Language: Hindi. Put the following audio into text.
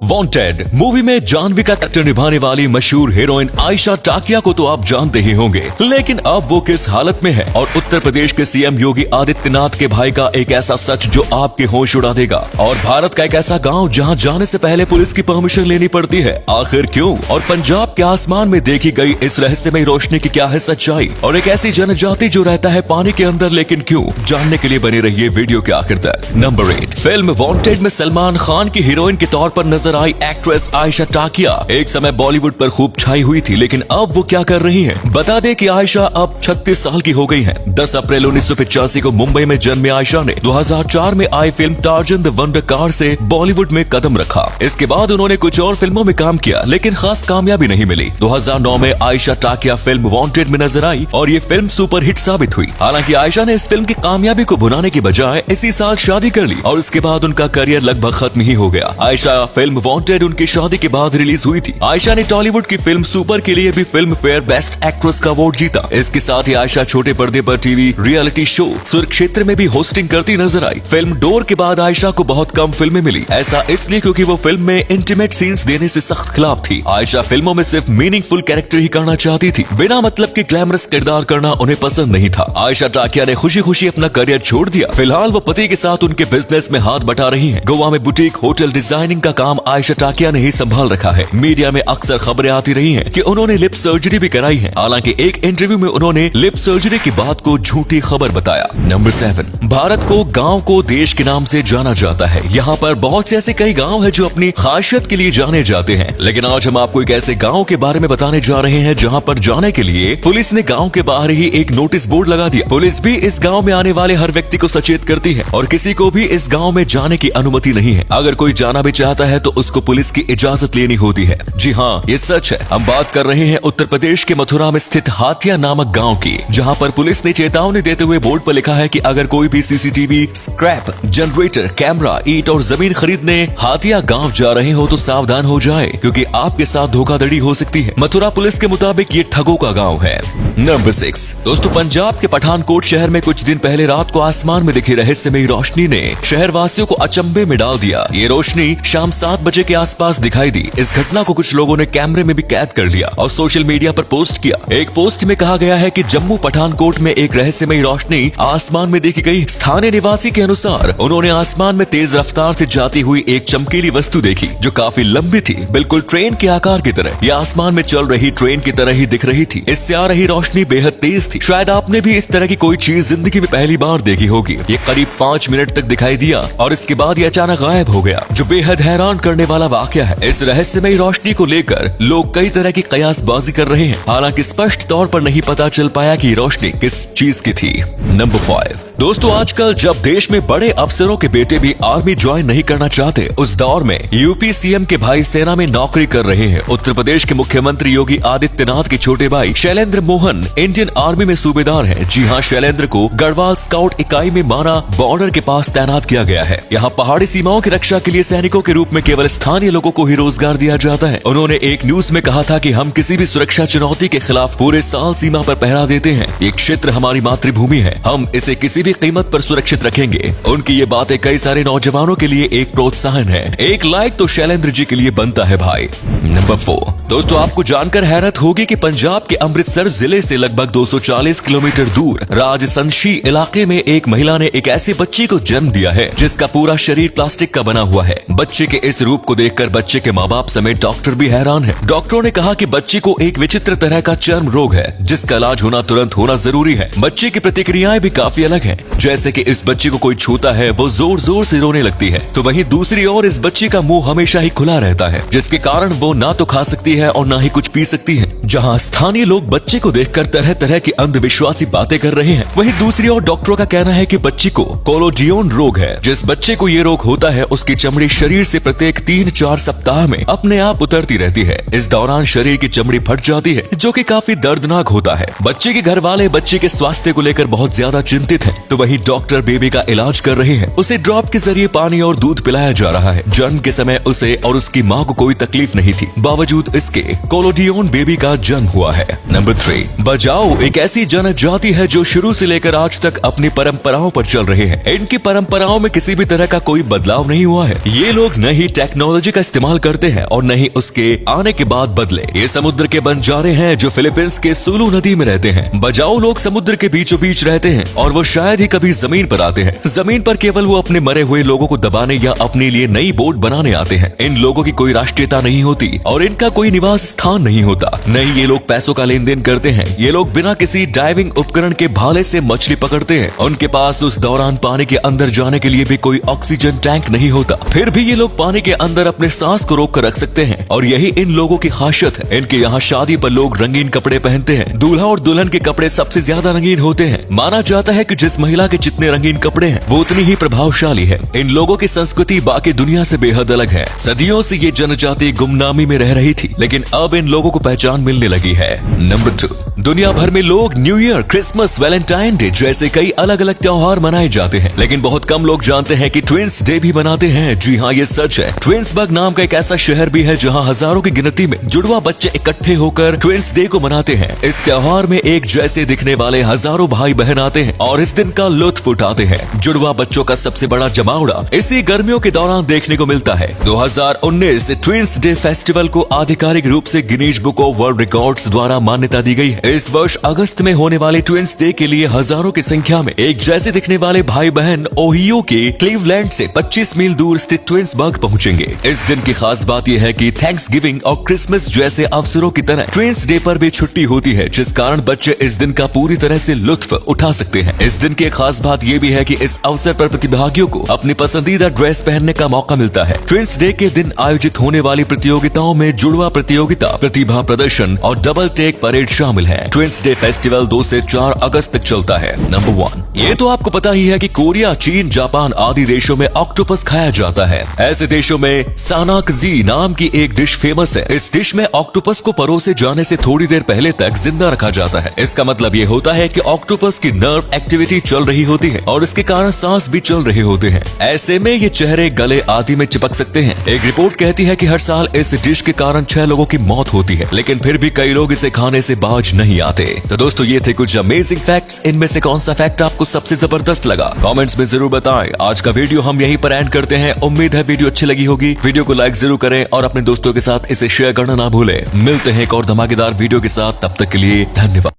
वांटेड मूवी में जानवी का कैरेक्टर निभाने वाली मशहूर हीरोइन आयशा टाकिया को तो आप जानते ही होंगे, लेकिन अब वो किस हालत में है और उत्तर प्रदेश के सीएम योगी आदित्यनाथ के भाई का एक ऐसा सच जो आपके होश उड़ा देगा, और भारत का एक ऐसा गांव जहां जाने से पहले पुलिस की परमिशन लेनी पड़ती है, आखिर क्यों? और पंजाब के आसमान में देखी गई इस रहस्यमय रोशनी की क्या है सच्चाई, और एक ऐसी जनजाति जो रहता है पानी के अंदर लेकिन क्यों? जानने के लिए बने रहिए वीडियो के आखिर तक। नंबर 8, फिल्म वांटेड में सलमान खान की हीरोइन के तौर पर नजर आई एक्ट्रेस आयशा टाकिया एक समय बॉलीवुड पर खूब छाई हुई थी, लेकिन अब वो क्या कर रही हैं? बता दें कि आयशा अब 36 साल की हो गई हैं। 10 अप्रैल 1985 को मुंबई में जन्मे आयशा ने 2004 में आई film Tarzan the wonder car से बॉलीवुड में कदम रखा। इसके बाद उन्होंने कुछ और फिल्मों में काम किया, लेकिन खास कामयाबी नहीं मिली। 2009 में आयशा टाकिया फिल्म वांटेड में नजर आई और ये फिल्म सुपर हिट साबित हुई। हालांकि आयशा ने इस फिल्म की कामयाबी को भुनाने की बजाय इसी साल शादी कर ली और उसके बाद उनका करियर लगभग खत्म ही हो गया। आयशा फिल्म वांटेड उनकी शादी के बाद रिलीज हुई थी। आयशा ने टॉलीवुड की फिल्म सुपर के लिए भी फिल्म फेयर बेस्ट एक्ट्रेस का अवार्ड जीता। इसके साथ ही आयशा छोटे पर्दे पर टीवी रियलिटी शो सुरक्षेत्र में भी होस्टिंग करती नजर आई। फिल्म डोर के बाद आयशा को बहुत कम फिल्में मिली, ऐसा इसलिए क्योंकि वो फिल्म में इंटीमेट सीन्स देने से सख्त खिलाफ थी। आयशा फिल्मों में सिर्फ मीनिंगफुल कैरेक्टर ही करना चाहती थी, बिना मतलब के ग्लैमरस किरदार करना उन्हें पसंद नहीं था। आयशा टाकिया ने खुशी खुशी अपना करियर छोड़ दिया। फिलहाल वो पति के साथ उनके बिजनेस में हाथ बटा रही हैं। गोवा में बुटीक होटल डिजाइनिंग का काम आयशा टाकिया ने ही संभाल रखा है। मीडिया में अक्सर खबरें आती रही हैं कि उन्होंने लिप सर्जरी भी कराई है। हालांकि एक इंटरव्यू में उन्होंने लिप सर्जरी की बात को झूठी खबर बताया। नंबर 7, भारत को गांव को देश के नाम से जाना जाता है। यहाँ पर बहुत से ऐसे कई गांव हैं जो अपनी खासियत के लिए जाने जाते हैं, लेकिन आज हम आपको एक ऐसे गांव के बारे में बताने जा रहे हैं जहाँ पर जाने के लिए पुलिस ने गांव के बाहर ही एक नोटिस बोर्ड लगा दिया। पुलिस भी इस गांव में आने वाले हर व्यक्ति को सचेत करती है और किसी को भी इस गांव में जाने की अनुमति नहीं है। अगर कोई जाना भी चाहता है तो उसको पुलिस की इजाजत लेनी होती है। जी हाँ, ये सच है। हम बात कर रहे हैं उत्तर प्रदेश के मथुरा में स्थित हाथिया नामक गांव की, जहां पर पुलिस ने चेतावनी देते हुए बोर्ड पर लिखा है कि अगर कोई भी सीसीटीवी, स्क्रैप, जनरेटर, कैमरा, ईंट और जमीन खरीदने हाथिया गांव जा रहे हो तो सावधान हो जाए, क्योंकि आपके साथ धोखाधड़ी हो सकती है। मथुरा पुलिस के मुताबिक ये ठगों का गांव है। नंबर 6, दोस्तों, पंजाब के पठानकोट शहर में कुछ दिन पहले रात को आसमान में दिखी रहस्यमयी रोशनी ने शहर वासियों को अचंभे में डाल दिया। ये रोशनी शाम 7 बजे के आसपास दिखाई दी। इस घटना को कुछ लोगों ने कैमरे में भी कैद कर लिया और सोशल मीडिया पर पोस्ट किया। एक पोस्ट में कहा गया है कि जम्मू पठानकोट में एक रहस्यमयी रोशनी आसमान में देखी गई। स्थानीय निवासी के अनुसार उन्होंने आसमान में तेज रफ्तार से जाती हुई एक चमकीली वस्तु देखी जो काफी लंबी थी, बिल्कुल ट्रेन के आकार की तरह। यह आसमान में चल रही ट्रेन की तरह ही दिख रही थी। इससे आ रही रोशनी बेहद तेज थी। शायद आपने भी इस तरह की कोई चीज जिंदगी में पहली बार देखी होगी। ये करीब 5 मिनट तक दिखाई दिया और इसके बाद ये अचानक गायब हो गया, जो बेहद हैरान करने वाला वाकया है। इस रहस्यमयी रोशनी को लेकर लोग कई तरह की कयासबाजी कर रहे हैं। हालांकि स्पष्ट तौर पर नहीं पता चल पाया कि रोशनी किस चीज की थी। नंबर 5, दोस्तों, आजकल जब देश में बड़े अफसरों के बेटे भी आर्मी ज्वाइन नहीं करना चाहते, उस दौर में यूपी सीएम के भाई सेना में नौकरी कर रहे हैं। उत्तर प्रदेश के मुख्यमंत्री योगी आदित्यनाथ के छोटे भाई शैलेंद्र मोहन इंडियन आर्मी में सूबेदार हैं। जी हाँ, शैलेंद्र को गढ़वाल स्काउट इकाई में माना बॉर्डर के पास तैनात किया गया है। यहाँ पहाड़ी सीमाओं की रक्षा के लिए सैनिकों के रूप में केवल स्थानीय लोगों को ही रोजगार दिया जाता है। उन्होंने एक न्यूज में कहा था कि हम किसी भी सुरक्षा चुनौती के खिलाफ पूरे साल सीमा पर पहरा देते हैं। ये क्षेत्र हमारी मातृभूमि है, हम इसे किसी भी कीमत पर सुरक्षित रखेंगे। उनकी ये बातें कई सारे नौजवानों के लिए एक प्रोत्साहन है। एक लाइक तो शैलेंद्र जी के लिए बनता है भाई। नंबर 4, दोस्तों, आपको जानकर हैरत होगी कि पंजाब के अमृतसर जिले से लगभग 240 किलोमीटर दूर राजसंशी इलाके में एक महिला ने एक ऐसी बच्ची को जन्म दिया है जिसका पूरा शरीर प्लास्टिक का बना हुआ है। बच्चे के इस रूप को देखकर बच्चे के माँ बाप समेत डॉक्टर भी हैरान है। डॉक्टरों ने कहा कि बच्ची को एक विचित्र तरह का चर्म रोग है जिसका इलाज होना तुरंत होना जरूरी है। बच्चे की प्रतिक्रियाएं भी काफी अलग हैं, जैसे कि इस बच्ची को कोई छूता है वो जोर जोर से रोने लगती है, तो वहीं दूसरी ओर इस बच्ची का मुंह हमेशा ही खुला रहता है, जिसके कारण वो ना तो खा सकती है और ना ही कुछ पी सकती है। जहां स्थानीय लोग बच्चे को देखकर तरह तरह की अंधविश्वासी बातें कर रहे हैं, वहीं दूसरी ओर डॉक्टरों का कहना है कि बच्ची को कोलोडियन रोग है। जिस बच्चे को ये रोग होता है उसकी चमड़ी शरीर से प्रत्येक 3-4 सप्ताह में अपने आप उतरती रहती है। इस दौरान शरीर की चमड़ी फट जाती है, जो कि काफी दर्दनाक होता है। बच्चे के घर वाले बच्चे के स्वास्थ्य को लेकर बहुत ज्यादा चिंतित हैं, तो वहीं डॉक्टर बेबी का इलाज कर रहे हैं। उसे ड्रॉप के जरिए पानी और दूध पिलाया जा रहा है। जन्म के समय उसे और उसकी माँ को कोई तकलीफ नहीं थी। बावजूद इसके के कोलोडियन बेबी का जन्म हुआ है। नंबर 3, बजाओ एक ऐसी जनजाति है जो शुरू से लेकर आज तक अपनी परंपराओं पर चल रहे हैं। इनकी परंपराओं में किसी भी तरह का कोई बदलाव नहीं हुआ है। ये लोग न ही टेक्नोलॉजी का इस्तेमाल करते हैं और न ही उसके आने के बाद बदले। ये समुद्र के बंजारे हैं जो फिलीपींस के सुलू नदी में रहते हैं। बजाओ लोग समुद्र के बीचों बीच रहते हैं और वो शायद ही कभी जमीन पर आते हैं। जमीन पर केवल वो अपने मरे हुए लोगों को दबाने या अपने लिए नई बोट बनाने आते हैं। इन लोगों की कोई राष्ट्रीयता नहीं होती और इनका कोई निवास स्थान नहीं होता। नहीं ये लोग पैसों का लेन देन करते हैं। ये लोग बिना किसी डाइविंग उपकरण के भाले से मछली पकड़ते हैं। उनके पास उस दौरान पानी के अंदर जाने के लिए भी कोई ऑक्सीजन टैंक नहीं होता। फिर भी ये लोग पानी के अंदर अपने सांस को रोक कर रख सकते हैं और यही इन लोगों की खासियत है। इनके यहाँ शादी पर लोग रंगीन कपड़े पहनते हैं। दूल्हा और दुल्हन के कपड़े सबसे ज्यादा रंगीन होते हैं। माना जाता है कि जिस महिला के जितने रंगीन कपड़े हैं वो उतनी ही प्रभावशाली है। इन लोगों की संस्कृति बाकी दुनिया से बेहद अलग है। सदियों से ये जनजाति गुमनामी में रह रही थी, लेकिन अब इन लोगों को पहचान मिलने लगी है। नंबर 2, दुनिया भर में लोग new year, Christmas, Valentine day जैसे कई अलग अलग त्योहार मनाए जाते हैं, लेकिन बहुत कम लोग जानते हैं कि ट्विंस डे भी मनाते हैं। जी हाँ, ये सच है। ट्विंसबर्ग नाम का एक ऐसा शहर भी है जहाँ हजारों की गिनती में जुड़वा बच्चे इकट्ठे होकर ट्विंस डे को मनाते हैं। इस त्योहार में एक जैसे दिखने वाले हजारों भाई बहन आते हैं और इस दिन का लुत्फ उठाते हैं। जुड़वा बच्चों का सबसे बड़ा जमावड़ा इसी गर्मियों के दौरान देखने को मिलता है। 2019 ट्विंस डे फेस्टिवल को आधिकारिक रूप से Guinness book of world records द्वारा मान्यता दी गई है। इस वर्ष अगस्त में होने वाले ट्विंस डे के लिए हजारों की संख्या में एक जैसे दिखने वाले भाई बहन ओहियो के क्लीवलैंड से 25 मील दूर स्थित ट्विंसबर्ग पहुंचेंगे। इस दिन की खास बात यह है कि थैंक्सगिविंग और क्रिसमस जैसे अवसरों की तरह ट्विंस डे पर भी छुट्टी होती है, जिस कारण बच्चे इस दिन का पूरी तरह से लुत्फ उठा सकते हैं। इस दिन की खास बात यह भी है कि इस अवसर पर प्रतिभागियों को अपनी पसंदीदा ड्रेस पहनने का मौका मिलता है। ट्विंस डे के दिन आयोजित होने वाली प्रतियोगिताओं में जुड़वा प्रतियोगिता, प्रतिभा प्रदर्शन और डबल टेक परेड शामिल है। ट्विंस डे फेस्टिवल 2 से 4 अगस्त तक चलता है। नंबर 1, ये तो आपको पता ही है कि कोरिया, चीन, जापान आदि देशों में ऑक्टोपस खाया जाता है। ऐसे देशों में सानाकजी नाम की एक डिश फेमस है। इस डिश में ऑक्टोपस को परोसे जाने से थोड़ी देर पहले तक जिंदा रखा जाता है। इसका मतलब ये होता है कि ऑक्टोपस की नर्व एक्टिविटी चल रही होती है और इसके कारण सांस भी चल रहे होते हैं। ऐसे में ये चेहरे, गले आदि में चिपक सकते हैं। एक रिपोर्ट कहती है कि हर साल इस डिश के कारण 6 लोगों की मौत होती है, लेकिन फिर भी कई लोग इसे खाने से बाज नहीं आते। तो दोस्तों, ये थे कुछ अमेजिंग फैक्ट्स। इनमें से कौन सा फैक्ट आपको सबसे जबरदस्त लगा, कमेंट्स में जरूर बताएं। आज का वीडियो हम यहीं पर एंड करते हैं। उम्मीद है वीडियो अच्छी लगी होगी। वीडियो को लाइक जरूर करें और अपने दोस्तों के साथ इसे शेयर करना ना भूलें। मिलते हैं एक और धमाकेदार वीडियो के साथ, तब तक के लिए धन्यवाद।